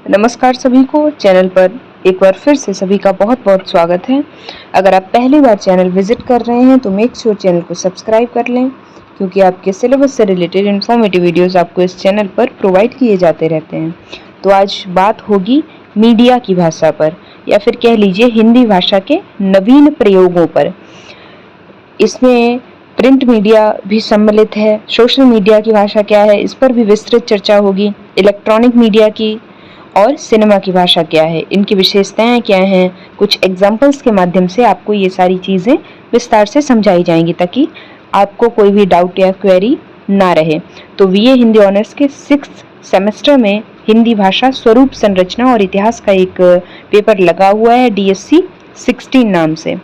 नमस्कार सभी को चैनल पर एक बार फिर से सभी का बहुत बहुत स्वागत है। अगर आप पहली बार चैनल विजिट कर रहे हैं तो मेक श्योर चैनल को सब्सक्राइब कर लें, क्योंकि आपके सिलेबस से रिलेटेड इन्फॉर्मेटिव वीडियोस आपको इस चैनल पर प्रोवाइड किए जाते रहते हैं। तो आज बात होगी मीडिया की भाषा पर, या फिर कह लीजिए हिंदी भाषा के नवीन प्रयोगों पर। इसमें प्रिंट मीडिया भी सम्मिलित है, सोशल मीडिया की भाषा क्या है इस पर भी विस्तृत चर्चा होगी, इलेक्ट्रॉनिक मीडिया की और सिनेमा की भाषा क्या है, इनकी विशेषताएं क्या हैं, कुछ एग्जाम्पल्स के माध्यम से आपको ये सारी चीज़ें विस्तार से समझाई जाएंगी ताकि आपको कोई भी डाउट या क्वेरी ना रहे। तो बीए हिंदी ऑनर्स के 6th सेमेस्टर में हिंदी भाषा स्वरूप संरचना और इतिहास का एक पेपर लगा हुआ है DSC 16 नाम से,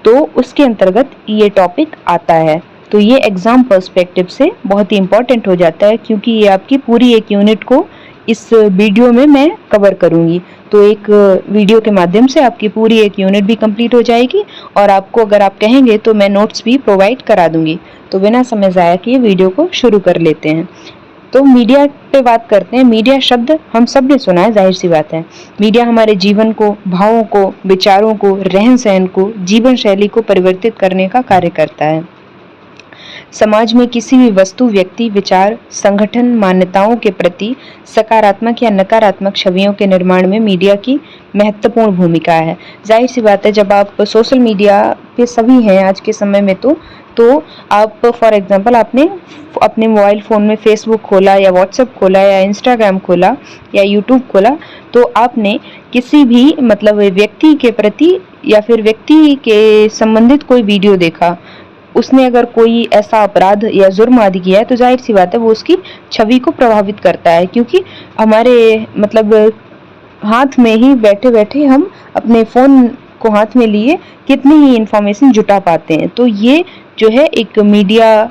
तो उसके अंतर्गत ये टॉपिक आता है। तो ये एग्जाम पर्सपेक्टिव से बहुत ही इम्पोर्टेंट हो जाता है, क्योंकि ये आपकी पूरी एक यूनिट को इस वीडियो में मैं कवर करूंगी। तो एक वीडियो के माध्यम से आपकी पूरी एक यूनिट भी कंप्लीट हो जाएगी, और आपको अगर आप कहेंगे तो मैं नोट्स भी प्रोवाइड करा दूंगी। तो बिना समय ज़ाया किए वीडियो को शुरू कर लेते हैं। तो मीडिया पे बात करते हैं। मीडिया शब्द हम सब ने सुना है, जाहिर सी बात है। मीडिया हमारे जीवन को, भावों को, विचारों को, रहन सहन को, जीवन शैली को परिवर्तित करने का कार्य करता है। समाज में किसी भी वस्तु, व्यक्ति, विचार, संगठन, मान्यताओं के प्रति सकारात्मक या नकारात्मक छवियों के निर्माण में मीडिया की महत्वपूर्ण भूमिका है। जाहिर सी बात है, जब आप सोशल मीडिया पे सभी हैं आज के समय में, तो आप फॉर एग्जांपल आपने अपने मोबाइल फ़ोन में फेसबुक खोला या व्हाट्सएप खोला या इंस्टाग्राम खोला या यूट्यूब खोला, तो आपने किसी भी मतलब व्यक्ति के प्रति या फिर व्यक्ति के संबंधित कोई वीडियो देखा, उसने अगर कोई ऐसा अपराध या जुर्म आदि किया है, तो जाहिर सी बात है वो उसकी छवि को प्रभावित करता है, क्योंकि हमारे मतलब हाथ में ही बैठे बैठे हम अपने फ़ोन को हाथ में लिए कितनी ही इंफॉर्मेशन जुटा पाते हैं। तो ये जो है एक मीडिया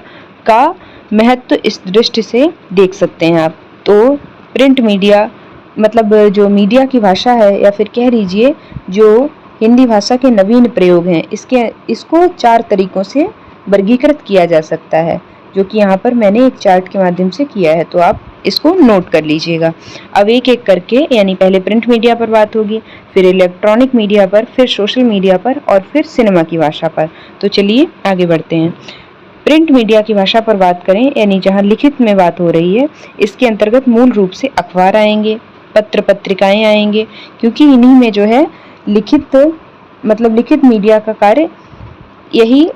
का महत्व इस दृष्टि से देख सकते हैं आप। तो प्रिंट मीडिया मतलब जो मीडिया की भाषा है, या फिर कह लीजिए जो हिंदी भाषा के नवीन प्रयोग हैं, इसको 4 तरीकों से वर्गीकृत किया जा सकता है, जो कि यहाँ पर मैंने एक चार्ट के माध्यम से किया है, तो आप इसको नोट कर लीजिएगा। अब एक एक करके, यानी पहले प्रिंट मीडिया पर बात होगी, फिर इलेक्ट्रॉनिक मीडिया पर, फिर सोशल मीडिया पर, और फिर सिनेमा की भाषा पर। तो चलिए आगे बढ़ते हैं। प्रिंट मीडिया की भाषा पर बात करें, यानी जहाँ लिखित में बात हो रही है, इसके अंतर्गत मूल रूप से अखबार आएंगे, पत्र पत्रिकाएं आएंगे, क्योंकि इन्हीं में जो है लिखित मीडिया का कार्य यही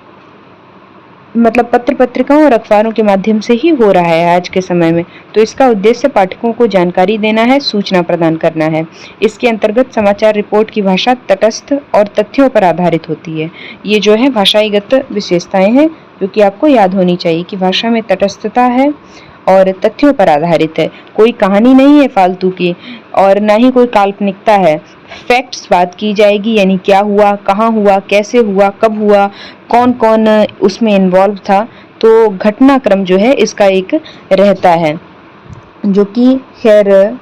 मतलब पत्र पत्रिकाओं और अखबारों के माध्यम से ही हो रहा है आज के समय में। तो इसका उद्देश्य पाठकों को जानकारी देना है, सूचना प्रदान करना है। इसके अंतर्गत समाचार रिपोर्ट की भाषा तटस्थ और तथ्यों पर आधारित होती है। ये जो है भाषाईगत विशेषताएं हैं जो कि आपको याद होनी चाहिए कि भाषा में तटस्थता है और तथ्यों पर आधारित है। कोई कहानी नहीं है फालतू की, और ना ही कोई काल्पनिकता है। फैक्ट्स बात की जाएगी, यानी क्या हुआ, कहाँ हुआ, कैसे हुआ, कब हुआ, कौन कौन उसमें इन्वॉल्व था। तो घटनाक्रम जो है इसका एक रहता है, जो कि खैर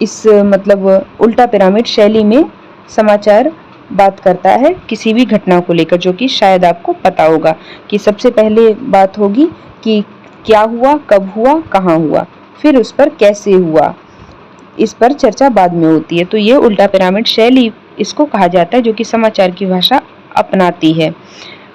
इस उल्टा पिरामिड शैली में समाचार बात करता है किसी भी घटना को लेकर, जो कि शायद आपको पता होगा कि सबसे पहले बात होगी कि क्या हुआ, कब हुआ, कहाँ हुआ, फिर उस पर कैसे हुआ, इस पर चर्चा बाद में होती है। तो ये उल्टा पिरामिड शैली इसको कहा जाता है, जो कि समाचार की भाषा अपनाती है।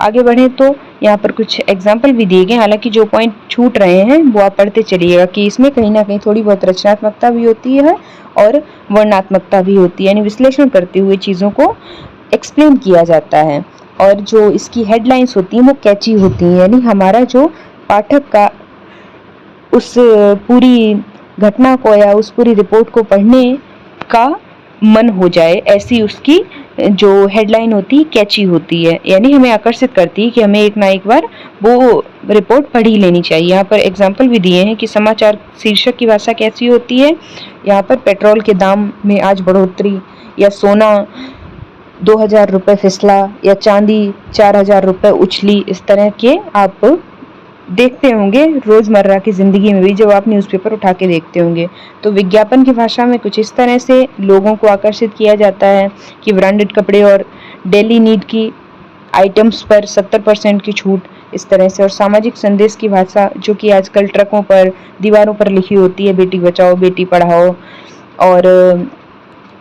आगे बढ़े तो यहाँ पर कुछ एग्जाम्पल भी दिए गए, हालांकि जो पॉइंट छूट रहे हैं वो आप पढ़ते चलिएगा कि इसमें कहीं ना कहीं थोड़ी बहुत रचनात्मकता भी होती है और वर्णनात्मकता भी होती है, यानी विश्लेषण करते हुए चीज़ों को एक्सप्लेन किया जाता है। और जो इसकी हेडलाइंस होती हैं वो कैची होती हैं, यानी हमारा जो पाठक का उस पूरी घटना को या उस पूरी रिपोर्ट को पढ़ने का मन हो जाए, ऐसी उसकी जो हेडलाइन होती है कैची होती है, यानी हमें आकर्षित करती है कि हमें एक ना एक बार वो रिपोर्ट पढ़ ही लेनी चाहिए। यहाँ पर एग्जाम्पल भी दिए हैं कि समाचार शीर्षक की भाषा कैसी होती है। यहाँ पर पेट्रोल के दाम में आज बढ़ोतरी, या सोना 2000 रुपये फिसला, या चांदी 4000 रुपये उछली, इस तरह के आप देखते होंगे रोजमर्रा की जिंदगी में भी जब आप न्यूज़पेपर उठा के देखते होंगे। तो विज्ञापन की भाषा में कुछ इस तरह से लोगों को आकर्षित किया जाता है कि ब्रांडेड कपड़े और डेली नीड की आइटम्स पर 70% की छूट, इस तरह से। और सामाजिक संदेश की भाषा जो कि आजकल ट्रकों पर, दीवारों पर लिखी होती है, बेटी बचाओ बेटी पढ़ाओ, और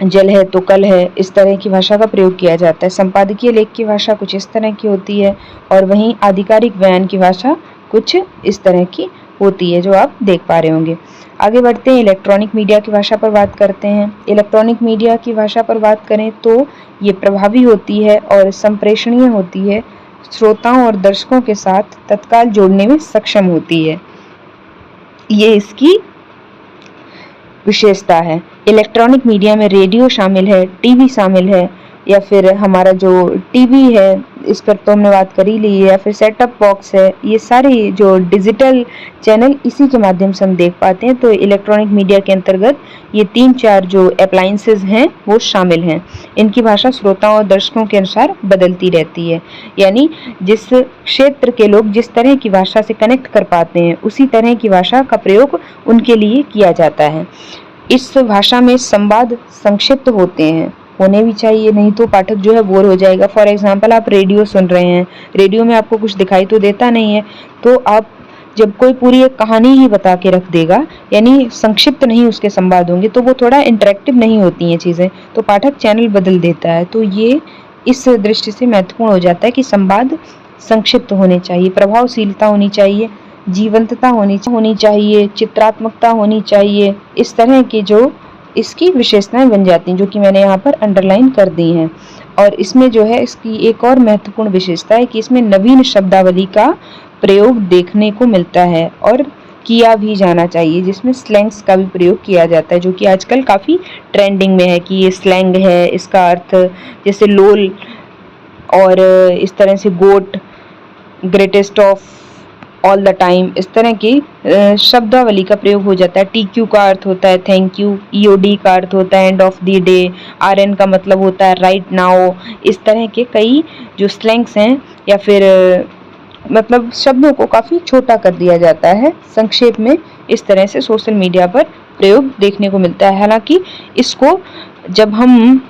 जल है तो कल है, इस तरह की भाषा का प्रयोग किया जाता है। संपादकीय लेख की भाषा कुछ इस तरह की होती है और वहीं आधिकारिक बयान की भाषा कुछ इस तरह की होती है जो आप देख पा रहे होंगे। आगे बढ़ते हैं, इलेक्ट्रॉनिक मीडिया की भाषा पर बात करते हैं। इलेक्ट्रॉनिक मीडिया की भाषा पर बात करें तो ये प्रभावी होती है और संप्रेषणीय होती है, श्रोताओं और दर्शकों के साथ तत्काल जोड़ने में सक्षम होती है। ये इसकी विशेषता है। इलेक्ट्रॉनिक मीडिया में रेडियो शामिल है, टीवी शामिल है, या फिर हमारा जो टीवी है इस पर तो हमने बात कर ही ली है, या फिर सेटअप बॉक्स है, ये सारे जो डिजिटल चैनल इसी के माध्यम से हम देख पाते हैं। तो इलेक्ट्रॉनिक मीडिया के अंतर्गत ये 3-4 जो अप्लायंसेज हैं वो शामिल हैं। इनकी भाषा श्रोताओं और दर्शकों के अनुसार बदलती रहती है, यानी जिस क्षेत्र के लोग जिस तरह की भाषा से कनेक्ट कर पाते हैं उसी तरह की भाषा का प्रयोग उनके लिए किया जाता है। इस भाषा में संवाद संक्षिप्त होते हैं, होने भी चाहिए, नहीं तो पाठक जो है बोर हो जाएगा। फॉर एग्जाम्पल आप रेडियो सुन रहे हैं, रेडियो में आपको कुछ दिखाई तो देता नहीं है, तो आप जब कोई पूरी एक कहानी ही बता के रख देगा, यानी संक्षिप्त नहीं उसके संवाद होंगे, तो वो थोड़ा इंटरेक्टिव नहीं होती हैं चीज़ें, तो पाठक चैनल बदल देता है। तो ये इस दृष्टि से महत्वपूर्ण हो जाता है कि संवाद संक्षिप्त होने चाहिए, प्रभावशीलता होनी चाहिए, जीवंतता होनी चाहिए, चित्रात्मकता होनी चाहिए। इस तरह की जो इसकी विशेषताएं बन जाती हैं, जो कि मैंने यहाँ पर अंडरलाइन कर दी हैं। और इसमें जो है इसकी एक और महत्वपूर्ण विशेषता है कि इसमें नवीन शब्दावली का प्रयोग देखने को मिलता है और किया भी जाना चाहिए, जिसमें स्लैंग्स का भी प्रयोग किया जाता है, जो कि आजकल काफ़ी ट्रेंडिंग में है कि ये स्लैंग है, इसका अर्थ जैसे लोल और इस तरह से GOAT, greatest of all the time, इस तरह की शब्दावली का प्रयोग हो जाता है। TQ का अर्थ होता है थैंक यू, EOD का अर्थ होता है end of the day, RN का मतलब होता है राइट नाउ। इस तरह के कई जो स्लैंग्स हैं या फिर मतलब शब्दों को काफ़ी छोटा कर दिया जाता है संक्षेप में, इस तरह से सोशल मीडिया पर प्रयोग देखने को मिलता है। हालांकि इसको जब हम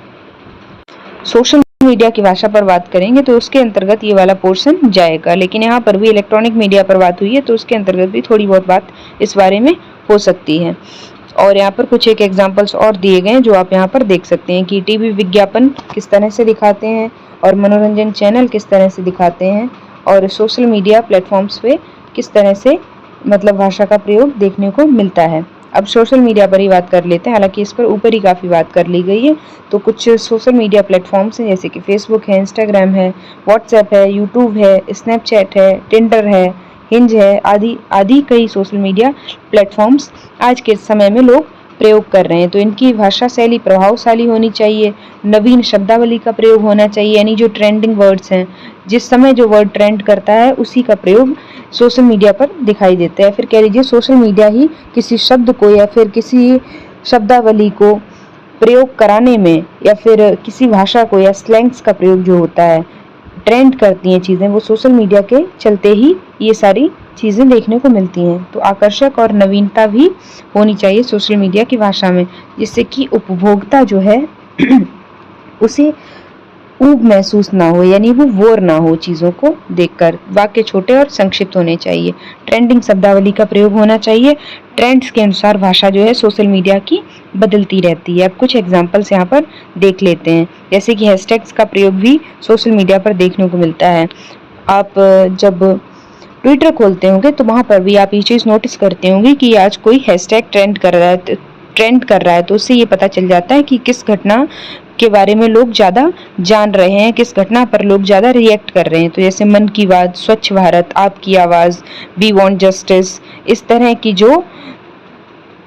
सोशल मीडिया की भाषा पर बात करेंगे तो उसके अंतर्गत ये वाला पोर्शन जाएगा, लेकिन यहाँ पर भी इलेक्ट्रॉनिक मीडिया पर बात हुई है तो उसके अंतर्गत भी थोड़ी बहुत बात इस बारे में हो सकती है। और यहाँ पर कुछ एक एग्जांपल्स और दिए गए हैं जो आप यहाँ पर देख सकते हैं कि टीवी विज्ञापन किस तरह से दिखाते हैं और मनोरंजन चैनल किस तरह से दिखाते हैं और सोशल मीडिया प्लेटफॉर्म्स पे किस तरह से मतलब भाषा का प्रयोग देखने को मिलता है। अब सोशल मीडिया पर ही बात कर लेते हैं, हालांकि इस पर ऊपर ही काफ़ी बात कर ली गई है। तो कुछ सोशल मीडिया प्लेटफॉर्म्स हैं जैसे कि फेसबुक है, इंस्टाग्राम है, व्हाट्सएप है, यूट्यूब है, स्नैपचैट है, टिंडर है, हिंज है, आदि आदि कई सोशल मीडिया प्लेटफॉर्म्स आज के समय में लोग प्रयोग कर रहे हैं। तो इनकी भाषा शैली प्रभावशाली होनी चाहिए, नवीन शब्दावली का प्रयोग होना चाहिए, यानी जो ट्रेंडिंग वर्ड्स हैं, जिस समय जो वर्ड ट्रेंड करता है उसी का प्रयोग सोशल मीडिया पर दिखाई देता है। फिर कह लीजिए सोशल मीडिया ही किसी शब्द को या फिर किसी शब्दावली को प्रयोग कराने में या फिर किसी भाषा को या स्लैंग्स का प्रयोग जो होता है, ट्रेंड करती हैं चीज़ें, वो सोशल मीडिया के चलते ही ये सारी चीज़ें देखने को मिलती हैं। तो आकर्षक और नवीनता भी होनी चाहिए सोशल मीडिया की भाषा में, जिससे कि उपभोक्ता जो है उसे ऊब महसूस ना हो, यानी वो बोर ना हो चीज़ों को देखकर। वाक्य छोटे और संक्षिप्त होने चाहिए, ट्रेंडिंग शब्दावली का प्रयोग होना चाहिए। ट्रेंड्स के अनुसार भाषा जो है सोशल मीडिया की बदलती रहती है। अब कुछ एग्जांपल्स यहाँ पर देख लेते हैं, जैसे कि हैशटैग्स का प्रयोग भी सोशल मीडिया पर देखने को मिलता है। आप जब ट्विटर खोलते होंगे तो वहाँ पर भी आप ये चीज़ नोटिस करते होंगे कि आज कोई हैशटैग ट्रेंड कर रहा है, तो उससे ये पता चल जाता है कि किस घटना के बारे में लोग ज़्यादा जान रहे हैं, किस घटना पर लोग ज़्यादा रिएक्ट कर रहे हैं। तो जैसे मन की बात, स्वच्छ भारत, आपकी आवाज़, वी वांट जस्टिस, इस तरह की जो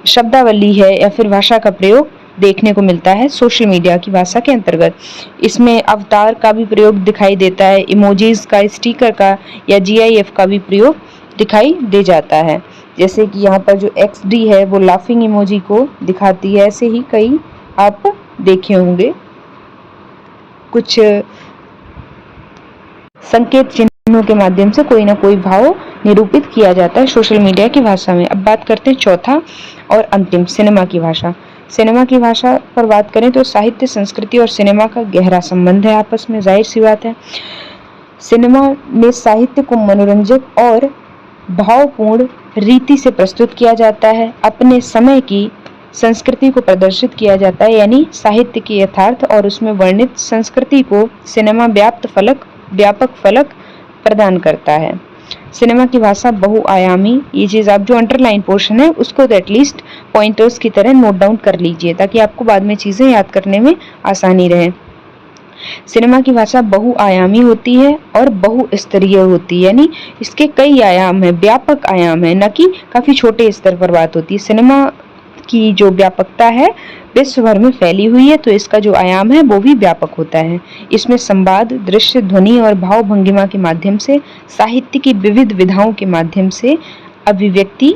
शब्दावली है या फिर भाषा का प्रयोग देखने को मिलता है सोशल मीडिया की भाषा के अंतर्गत। इसमें अवतार का भी प्रयोग दिखाई देता है, इमोजीज का, स्टिकर का या GIF का भी प्रयोग दिखाई दे जाता है। जैसे कि यहाँ पर जो XD है वो लाफिंग इमोजी को दिखाती है, ऐसे ही कई आप देखे होंगे। कुछ संकेत चिन्हों के माध्यम से कोई ना कोई भाव निरूपित किया जाता है सोशल मीडिया की भाषा में। अब बात करते हैं चौथा और अंतिम, सिनेमा की भाषा। सिनेमा की भाषा पर बात करें तो साहित्य, संस्कृति और सिनेमा का गहरा संबंध है आपस में, जाहिर सी बात है। सिनेमा में साहित्य को मनोरंजक और भावपूर्ण रीति से प्रस्तुत किया जाता है। अपने समय की संस्कृति को प्रदर्शित किया जाता है, यानी साहित्य के यथार्थ और उसमें वर्णित संस्कृति को सिनेमा व्यापक फलक प्रदान करता है। सिनेमा की भाषा बहुआयामी, ये चीज आप जो अंडरलाइन पोर्शन है उसको तो एटलीस्ट पॉइंटर्स की तरह नोट डाउन कर लीजिए ताकि आपको बाद में चीजें याद करने में आसानी रहे। सिनेमा की भाषा बहुआयामी होती है और बहुस्तरीय होती है, यानी इसके कई आयाम है, व्यापक आयाम है, न कि काफी छोटे स्तर पर बात होती है। सिनेमा की जो व्यापकता है विश्व भर में फैली हुई है, तो इसका जो आयाम है वो भी व्यापक होता है। इसमें संवाद, दृश्य, ध्वनि और भाव भंगिमा के माध्यम से साहित्य की विविध विधाओं के माध्यम से अभिव्यक्ति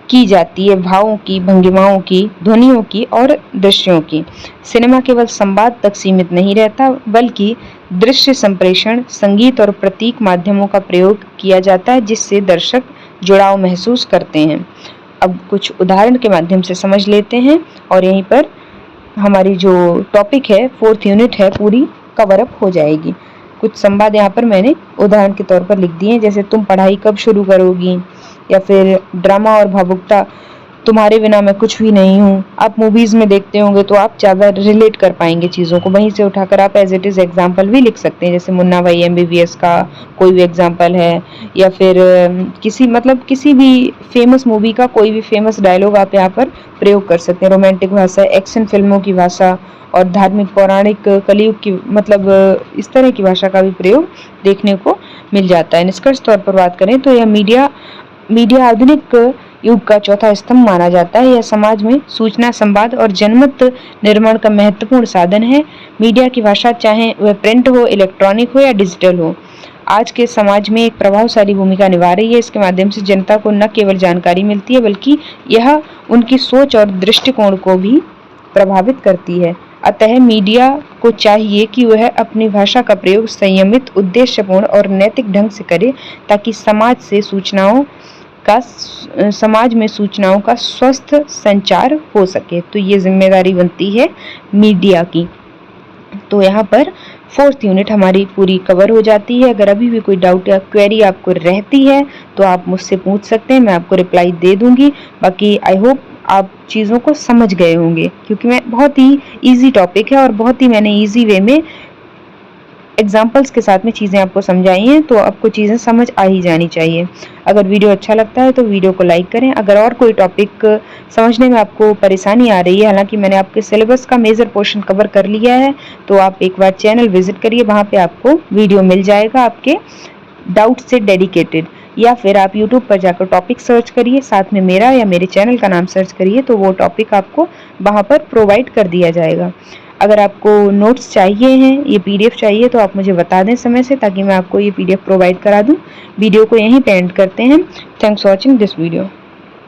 की जाती है, भावों की, भंगिमाओं की, ध्वनियों की और दृश्यों की। सिनेमा केवल संवाद तक सीमित नहीं रहता, बल्कि दृश्य संप्रेषण, संगीत और प्रतीक माध्यमों का प्रयोग किया जाता है, जिससे दर्शक जुड़ाव महसूस करते हैं। अब कुछ उदाहरण के माध्यम से समझ लेते हैं और यहीं पर हमारी जो टॉपिक है 4th यूनिट है पूरी कवर अप हो जाएगी। कुछ संवाद यहाँ पर मैंने उदाहरण के तौर पर लिख दिए, जैसे तुम पढ़ाई कब शुरू करोगी, या फिर ड्रामा और भावुकता, तुम्हारे बिना मैं कुछ भी नहीं हूँ। आप मूवीज में देखते होंगे तो आप ज़्यादा रिलेट कर पाएंगे चीज़ों को, वहीं से उठाकर आप एज इट इज़ एग्जाम्पल भी लिख सकते हैं, जैसे मुन्ना भाई MBBS का कोई भी एग्जाम्पल है, या फिर किसी भी फेमस मूवी का कोई भी फेमस डायलॉग आप यहाँ पर प्रयोग कर सकते हैं। रोमांटिक भाषा, एक्शन फिल्मों की भाषा और धार्मिक, पौराणिक, कलयुग की, इस तरह की भाषा का भी प्रयोग देखने को मिल जाता है। निष्कर्ष तौर पर बात करें तो यह मीडिया आधुनिक युग का चौथा स्तंभ माना जाता है। यह समाज में सूचना, संवाद और जनमत निर्माण का महत्वपूर्ण साधन है। मीडिया की भाषा, चाहे वह प्रिंट हो, इलेक्ट्रॉनिक हो या डिजिटल हो, आज के समाज में एक प्रभावशाली भूमिका निभा रही है। इसके माध्यम से जनता को न केवल जानकारी मिलती है, बल्कि यह उनकी सोच और दृष्टिकोण को भी प्रभावित करती है। अतः मीडिया को चाहिए कि वह अपनी भाषा का प्रयोग संयमित, उद्देश्यपूर्ण और नैतिक ढंग से करे, ताकि समाज में सूचनाओं का स्वस्थ संचार हो सके। तो ये जिम्मेदारी बनती है मीडिया की। तो यहाँ पर 4th यूनिट हमारी पूरी कवर हो जाती है। अगर अभी भी कोई डाउट या क्वेरी आपको रहती है तो आप मुझसे पूछ सकते हैं, मैं आपको रिप्लाई दे दूंगी। बाकी आई होप आप चीज़ों को समझ गए होंगे, क्योंकि मैं बहुत ही इजी टॉपिक है और बहुत ही मैंने इजी वे में एग्जाम्पल्स के साथ में चीज़ें आपको समझाई हैं, तो आपको चीज़ें समझ आ ही जानी चाहिए। अगर वीडियो अच्छा लगता है तो वीडियो को लाइक करें। अगर और कोई टॉपिक समझने में आपको परेशानी आ रही है, हालांकि मैंने आपके सिलेबस का मेजर पोर्शन कवर कर लिया है, तो आप एक बार चैनल विजिट करिए, वहाँ पे आपको वीडियो मिल जाएगा आपके डाउट से डेडिकेटेड, या फिर आप YouTube पर जाकर टॉपिक सर्च करिए, साथ में मेरा या मेरे चैनल का नाम सर्च करिए, तो वो टॉपिक आपको वहाँ पर प्रोवाइड कर दिया जाएगा। अगर आपको नोट्स चाहिए हैं, ये PDF चाहिए, तो आप मुझे बता दें समय से, ताकि मैं आपको ये PDF प्रोवाइड करा दूं। वीडियो को यहीं पे एंड करते हैं। Thanks for watching this video.